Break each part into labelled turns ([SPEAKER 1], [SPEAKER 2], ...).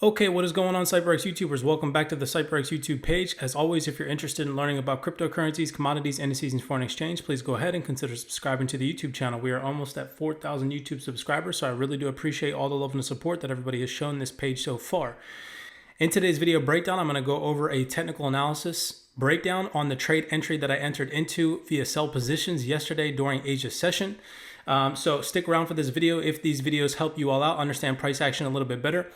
[SPEAKER 1] Okay, what is going on, CYPRX YouTubers? Welcome back to the CYPRX YouTube page. As always, if you're interested in learning about cryptocurrencies, commodities, indices, and foreign exchange, please go ahead and consider subscribing to the YouTube channel. We are almost at 4,000 YouTube subscribers, so I really do appreciate all the love and the support that everybody has shown this page so far. In today's video breakdown, I'm going to go over a technical analysis breakdown on the trade entry that I entered into via sell positions yesterday during Asia's session. So stick around for this video. If these videos help you all out, understand price action a little bit better,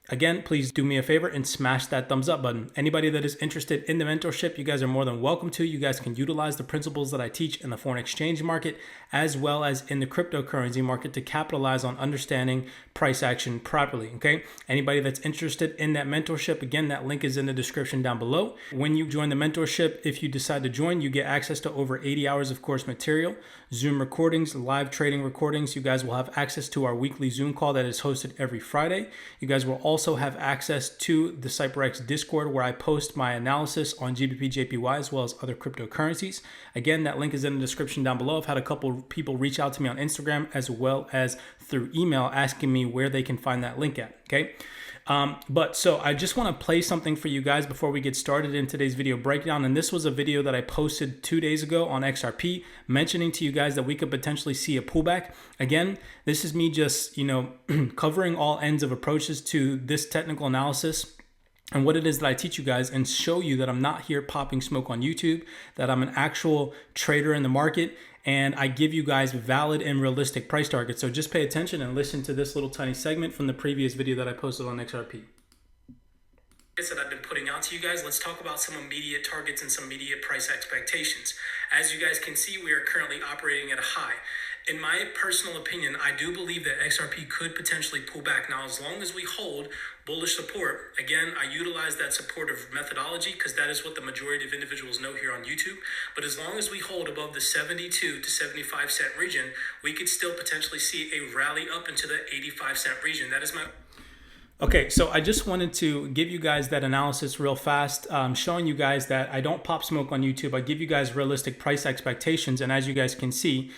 [SPEAKER 1] again, please do me a favor and smash that thumbs up button. Anybody that is interested in the mentorship, you guys are more than welcome to. You guys can utilize the principles that I teach in the foreign exchange market as well as in the cryptocurrency market to capitalize on understanding price action properly, okay? Anybody that's interested in that mentorship, again, that link is in the description down below. When you join the mentorship, if you decide to join, you get access to over 80 hours of course material, Zoom recordings, live trading recordings. You guys will have access to our weekly Zoom call that is hosted every Friday. You guys will also have access to the CYPRX Discord where I post my analysis on GBP, JPY, as well as other cryptocurrencies. Again, that link is in the description down below. I've had a couple people reach out to me on Instagram as well as through email asking me where they can find that link at, okay? So I just want to play something for you guys before we get started in today's video breakdown. And this was a video that I posted 2 days ago on XRP, mentioning to you guys that we could potentially see a pullback. Again, this is me just, covering all ends of approaches to this technical analysis and what it is that I teach you guys and show you that I'm not here popping smoke on YouTube, that I'm an actual trader in the market, and I give you guys valid and realistic price targets. So just pay attention and listen to this little tiny segment from the previous video that I posted on XRP. That I've been putting out to you guys. Let's talk about some immediate targets and some immediate price expectations. As you guys can see, we are currently operating at a high. In my personal opinion, I do believe that XRP could potentially pull back. Now, as long as we hold bullish support, again, I utilize that supportive methodology because that is what the majority of individuals know here on YouTube. But as long as we hold above the 72 to 75 cent region, we could still potentially see a rally up into the 85 cent region. That is my... Okay, so I just wanted to give you guys that analysis real fast, showing you guys that I don't pop smoke on YouTube. I give you guys realistic price expectations. And as you guys can see,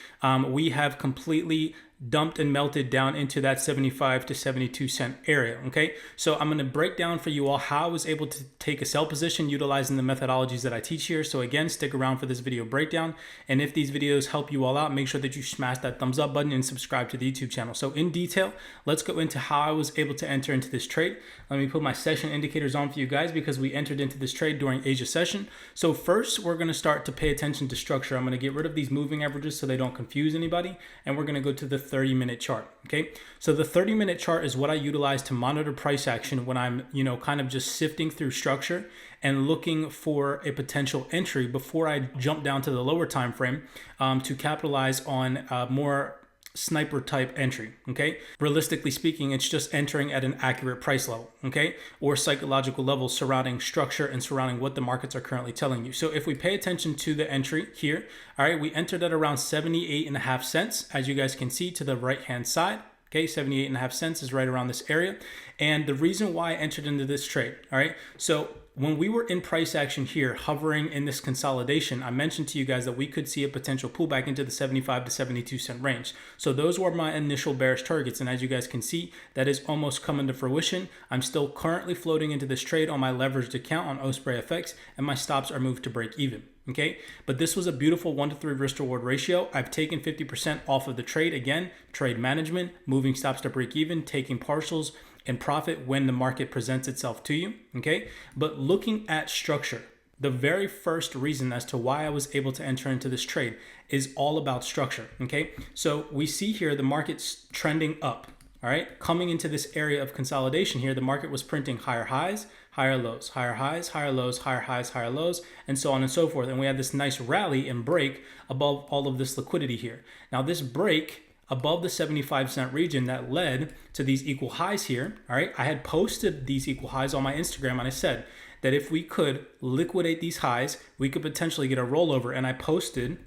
[SPEAKER 1] we have completely dumped and melted down into that 75 to 72 cent area, okay? So I'm gonna break down for you all how I was able to take a sell position utilizing the methodologies that I teach here. So again, stick around for this video breakdown. And if these videos help you all out, make sure that you smash that thumbs up button and subscribe to the YouTube channel. So in detail, let's go into how I was able to enter into this trade. Let me put my session indicators on for you guys because we entered into this trade during Asia session. So first, we're gonna start to pay attention to structure. I'm gonna get rid of these moving averages so they don't confuse anybody. And we're gonna go to the 30-minute chart, okay? So the 30-minute chart is what I utilize to monitor price action when I'm, kind of just sifting through structure and looking for a potential entry before I jump down to the lower time frame to capitalize on more sniper type entry, okay? Realistically speaking, it's just entering at an accurate price level, okay? Or psychological levels surrounding structure and surrounding what the markets are currently telling you. So if we pay attention to the entry here, all right, we entered at around 78.5 cents, as you guys can see to the right-hand side. Okay, 78.5 cents is right around this area. And the reason why I entered into this trade, all right? So when we were in price action here, hovering in this consolidation, I mentioned to you guys that we could see a potential pullback into the 75 to 72 cent range. So those were my initial bearish targets. And as you guys can see, that is almost coming to fruition. I'm still currently floating into this trade on my leveraged account on CYPRX, and my stops are moved to break even. Okay, but this was a beautiful 1-to-3 risk reward ratio. I've taken 50% off of the trade. Again, trade management, moving stops to break even, taking partials and profit when the market presents itself to you. Okay, but looking at structure, the very first reason as to why I was able to enter into this trade is all about structure. Okay, so we see here the market's trending up. All right, coming into this area of consolidation here, the market was printing higher highs, higher lows, higher highs, higher lows, higher highs, higher lows, and so on and so forth. And we had this nice rally and break above all of this liquidity here. Now this break above the 75 cent region that led to these equal highs here, all right, I had posted these equal highs on my Instagram and I said that if we could liquidate these highs, we could potentially get a rollover. And I posted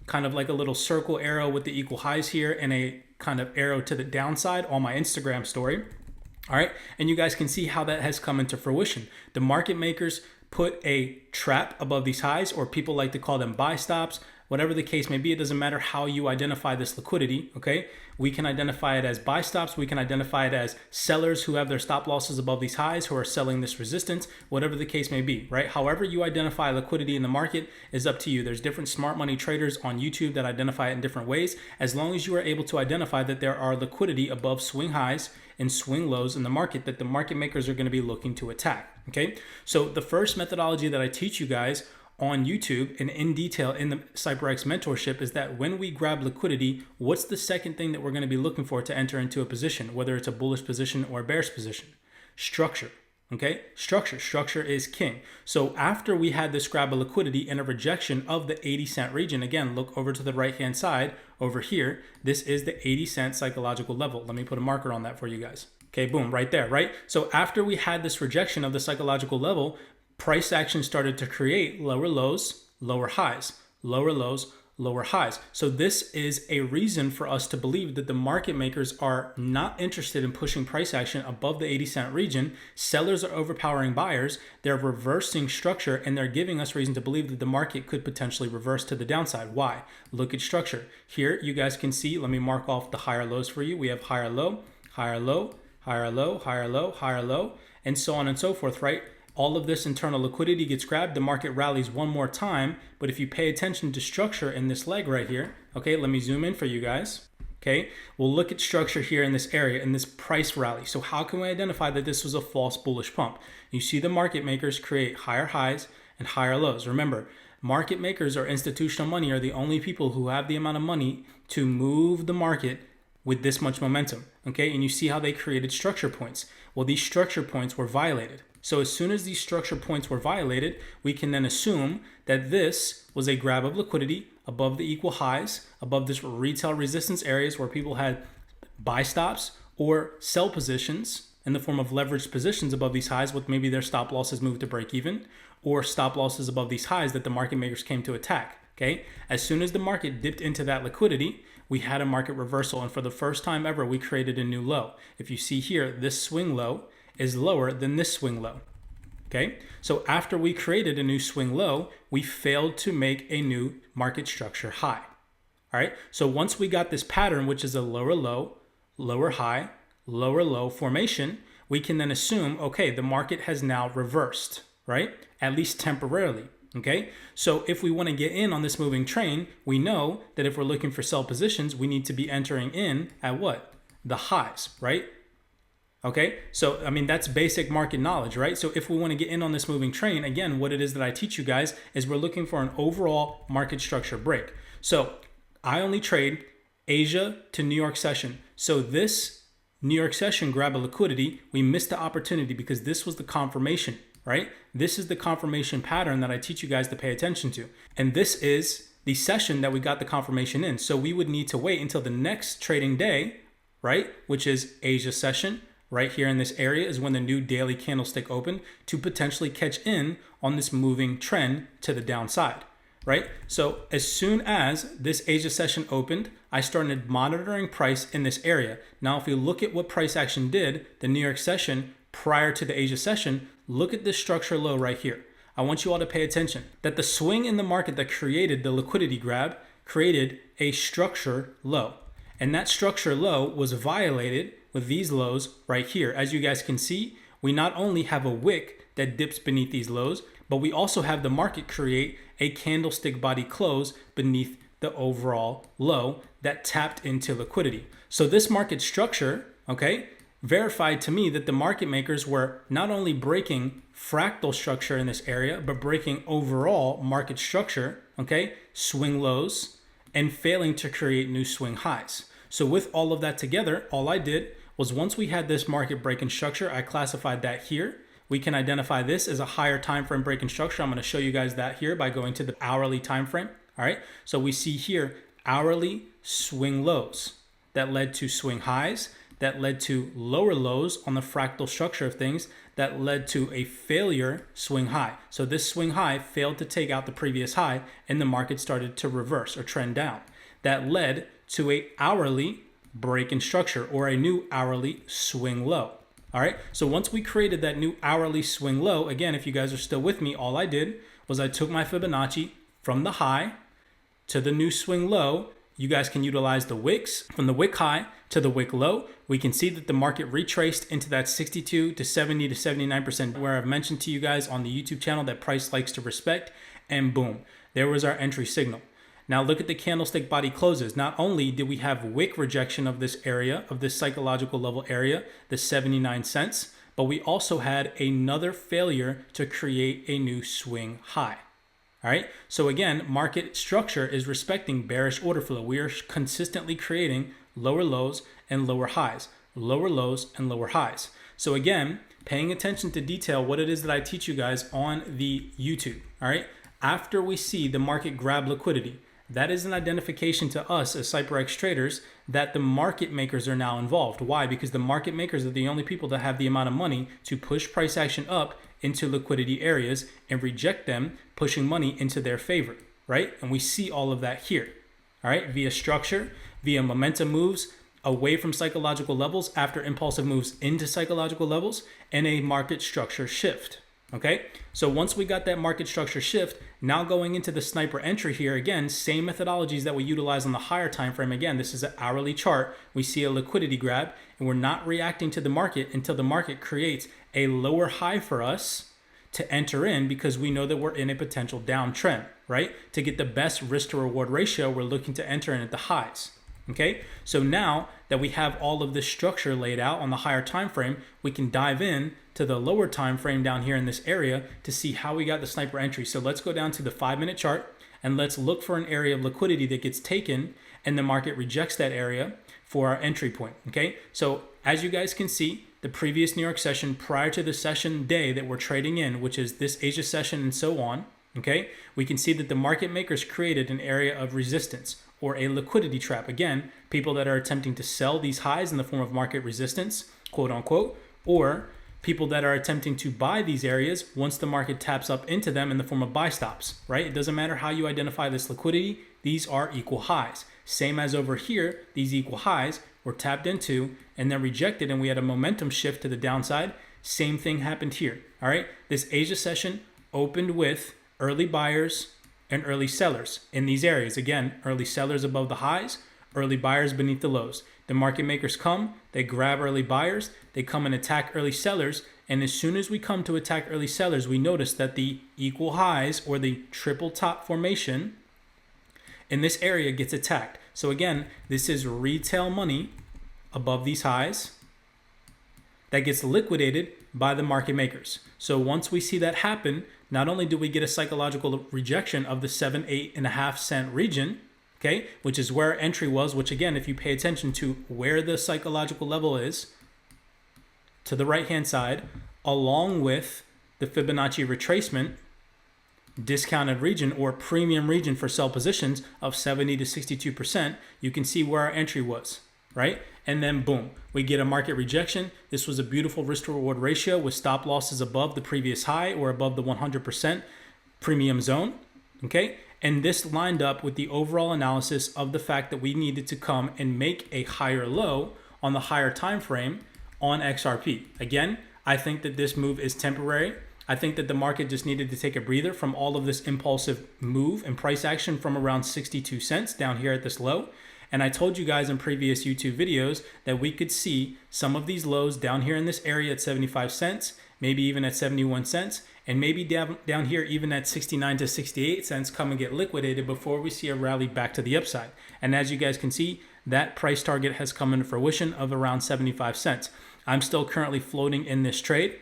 [SPEAKER 1] kind of like a little circle arrow with the equal highs here and a kind of arrow to the downside on my Instagram story. All right, and you guys can see how that has come into fruition. The market makers put a trap above these highs, or people like to call them buy stops, whatever the case may be. It doesn't matter how you identify this liquidity, okay? We can identify it as buy stops. We can identify it as sellers who have their stop losses above these highs, who are selling this resistance, whatever the case may be, right? However you identify liquidity in the market is up to you. There's different smart money traders on YouTube that identify it in different ways. As long as you are able to identify that there are liquidity above swing highs and swing lows in the market that the market makers are going to be looking to attack, okay? So the first methodology that I teach you guys on YouTube and in detail in the CYPRX mentorship is that when we grab liquidity, what's the second thing that we're going to be looking for to enter into a position, whether it's a bullish position or a bearish position? Structure. Okay, structure is king. So after we had this grab of liquidity and a rejection of the 80 cent region, again, look over to the right hand side over here. This is the 80 cent psychological level. Let me put a marker on that for you guys. Okay, boom, right there, right? So after we had this rejection of the psychological level, price action started to create lower lows, lower highs, lower lows, lower highs. So this is a reason for us to believe that the market makers are not interested in pushing price action above the 80 cent region. Sellers are overpowering buyers. They're reversing structure, and they're giving us reason to believe that the market could potentially reverse to the downside. Why? Look at structure. Here you guys can see, let me mark off the higher lows for you. We have higher low, higher low, higher low, higher low, higher low, and so on and so forth, right? All of this internal liquidity gets grabbed, the market rallies one more time, but if you pay attention to structure in this leg right here, okay, let me zoom in for you guys, okay? We'll look at structure here in this area, in this price rally. So how can we identify that this was a false bullish pump? You see the market makers create higher highs and higher lows. Remember, market makers or institutional money are the only people who have the amount of money to move the market with this much momentum, okay? And you see how they created structure points. Well, these structure points were violated. So as soon as these structure points were violated, we can then assume that this was a grab of liquidity above the equal highs, above this retail resistance areas where people had buy stops or sell positions in the form of leveraged positions above these highs with maybe their stop losses moved to break even, or stop losses above these highs that the market makers came to attack, okay? As soon as the market dipped into that liquidity, we had a market reversal, and for the first time ever, we created a new low. If you see here, this swing low is lower than this swing low, okay? So after we created a new swing low, we failed to make a new market structure high, all right? So once we got this pattern, which is a lower low, lower high, lower low formation, we can then assume, okay, the market has now reversed, right? At least temporarily, okay? So if we want to get in on this moving train, we know that if we're looking for sell positions, we need to be entering in at what? The highs, right? Okay, so I mean, that's basic market knowledge, right? So if we want to get in on this moving train, again, what it is that I teach you guys is we're looking for an overall market structure break. So I only trade Asia to New York session. So this New York session grab a liquidity, we missed the opportunity because this was the confirmation, right? This is the confirmation pattern that I teach you guys to pay attention to. And this is the session that we got the confirmation in. So we would need to wait until the next trading day, right? Which is Asia session. Right here in this area is when the new daily candlestick opened to potentially catch in on this moving trend to the downside, right? So as soon as this Asia session opened, I started monitoring price in this area. Now, if you look at what price action did, the New York session prior to the Asia session, look at this structure low right here. I want you all to pay attention that the swing in the market that created the liquidity grab created a structure low. And that structure low was violated with these lows right here. As you guys can see, we not only have a wick that dips beneath these lows, but we also have the market create a candlestick body close beneath the overall low that tapped into liquidity. So this market structure, okay, verified to me that the market makers were not only breaking fractal structure in this area, but breaking overall market structure, okay, swing lows, and failing to create new swing highs. So with all of that together, all I did was once we had this market break in structure, I classified that here. We can identify this as a higher time frame break in structure. I'm going to show you guys that here by going to the hourly time frame. All right. So we see here hourly swing lows that led to swing highs, that led to lower lows on the fractal structure of things, that led to a failure swing high. So this swing high failed to take out the previous high, and the market started to reverse or trend down. That led to a hourly break in structure or a new hourly swing low. All right. So once we created that new hourly swing low, again, if you guys are still with me, all I did was I took my Fibonacci from the high to the new swing low, you guys can utilize the wicks. From the wick high to the wick low, we can see that the market retraced into that 62 to 70 to 79%, where I've mentioned to you guys on the YouTube channel that price likes to respect, and boom, there was our entry signal. Now look at the candlestick body closes. Not only did we have wick rejection of this area, of this psychological level area, the 79 cents, but we also had another failure to create a new swing high. All right, so again, market structure is respecting bearish order flow. We are consistently creating lower lows and lower highs, lower lows and lower highs. So again, paying attention to detail, what it is that I teach you guys on the YouTube. All right, after we see the market grab liquidity, that is an identification to us as CYPRX traders that the market makers are now involved. Why? Because the market makers are the only people that have the amount of money to push price action up into liquidity areas and reject them, pushing money into their favor, right? And we see all of that here, all right? Via structure, via momentum moves away from psychological levels after impulsive moves into psychological levels, and a market structure shift. Okay, so once we got that market structure shift, now going into the sniper entry here, again, same methodologies that we utilize on the higher time frame. Again, this is an hourly chart. We see a liquidity grab, and we're not reacting to the market until the market creates a lower high for us to enter in, because we know that we're in a potential downtrend, right? To get the best risk to reward ratio, we're looking to enter in at the highs. Okay, so now that we have all of this structure laid out on the higher time frame, we can dive in to the lower time frame down here in this area to see how we got the sniper entry. So let's go down to the 5-minute chart and let's look for an area of liquidity that gets taken and the market rejects that area for our entry point. Okay, so as you guys can see, the previous New York session prior to the session day that we're trading in, which is this Asia session and so on, okay, we can see that the market makers created an area of resistance or a liquidity trap. Again, people that are attempting to sell these highs in the form of market resistance, quote unquote, or people that are attempting to buy these areas once the market taps up into them in the form of buy stops, right? It doesn't matter how you identify this liquidity, these are equal highs. Same as over here, these equal highs were tapped into and then rejected, and we had a momentum shift to the downside. Same thing happened here, all right? This Asia session opened with early buyers and early sellers in these areas. Again, early sellers above the highs, early buyers beneath the lows. The market makers come, they grab early buyers, they come and attack early sellers, and as soon as we come to attack early sellers, we notice that the equal highs or the triple top formation in this area gets attacked. So again, this is retail money above these highs that gets liquidated by the market makers. So once we see that happen, not only do we get a psychological rejection of the 7-8.5 cent region, okay, which is where our entry was, which again, if you pay attention to where the psychological level is, to the right-hand side, along with the Fibonacci retracement, discounted region or premium region for sell positions of 70 to 62%, you can see where our entry was, right? And then boom, we get a market rejection. This was a beautiful risk to reward ratio with stop losses above the previous high or above the 100% premium zone, okay? And this lined up with the overall analysis of the fact that we needed to come and make a higher low on the higher time frame on XRP. Again, I think that this move is temporary. I think that the market just needed to take a breather from all of this impulsive move and price action from around 62 cents down here at this low. And I told you guys in previous YouTube videos that we could see some of these lows down here in this area at 75 cents, maybe even at 71 cents, and maybe down here even at 69 to 68 cents come and get liquidated before we see a rally back to the upside. And as you guys can see, that price target has come into fruition of around 75 cents. I'm still currently floating in this trade.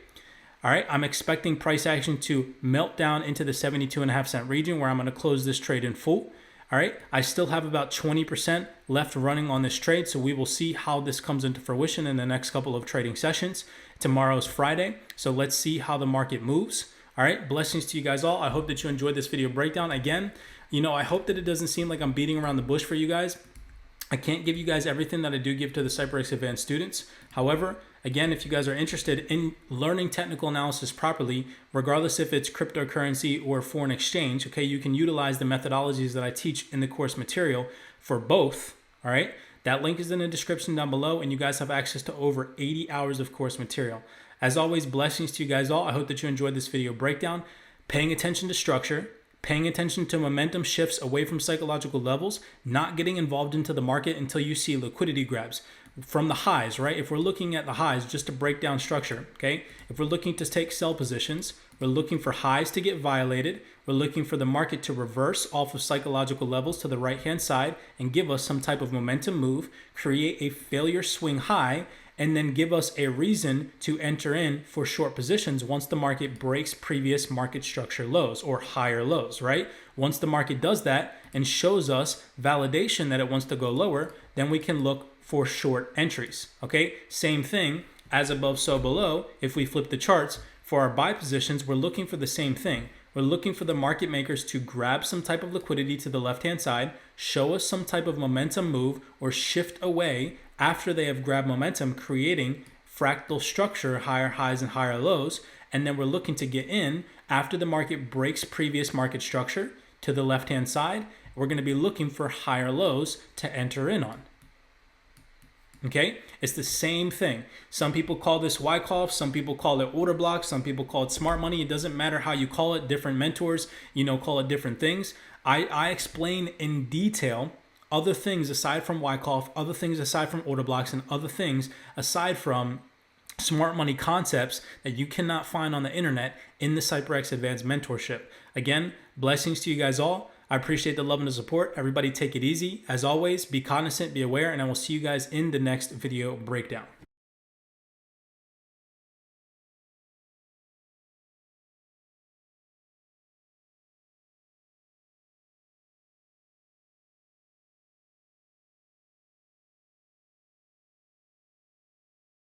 [SPEAKER 1] All right, I'm expecting price action to melt down into the 72.5 cent region where I'm going to close this trade in full. All right, I still have about 20% left running on this trade, so we will see how this comes into fruition in the next couple of trading sessions. Tomorrow's Friday, so let's see how the market moves. All right, blessings to you guys all. I hope that you enjoyed this video breakdown. Again, I hope that it doesn't seem like I'm beating around the bush for you guys. I can't give you guys everything that I do give to the CYPRX Advanced students. However, again, if you guys are interested in learning technical analysis properly, regardless if it's cryptocurrency or foreign exchange, okay, you can utilize the methodologies that I teach in the course material for both, all right? That link is in the description down below, and you guys have access to over 80 hours of course material. As always, blessings to you guys all. I hope that you enjoyed this video breakdown. Paying attention to structure, paying attention to momentum shifts away from psychological levels, not getting involved into the market until you see liquidity grabs from the highs, right? If we're looking at the highs, just to break down structure, okay? If we're looking to take sell positions, we're looking for highs to get violated. We're looking for the market to reverse off of psychological levels to the right-hand side and give us some type of momentum move, create a failure swing high, and then give us a reason to enter in for short positions once the market breaks previous market structure lows or higher lows, right? Once the market does that and shows us validation that it wants to go lower, then we can look for short entries, okay? Same thing, as above, so below. If we flip the charts, for our buy positions, we're looking for the same thing. We're looking for the market makers to grab some type of liquidity to the left-hand side, show us some type of momentum move or shift away after they have grabbed momentum, creating fractal structure, higher highs and higher lows. And then we're looking to get in after the market breaks previous market structure to the left-hand side. We're going to be looking for higher lows to enter in on. Okay, it's the same thing. Some people call this Wyckoff, some people call it order block, some people call it smart money. It doesn't matter how you call it. Different mentors, call it different things. I explain in detail other things aside from Wyckoff, other things aside from order blocks, and other things aside from smart money concepts that you cannot find on the internet in the CYPRX Advanced Mentorship. Again, blessings to you guys all. I appreciate the love and the support. Everybody take it easy. As always, be cognizant, be aware, and I will see you guys in the next video breakdown.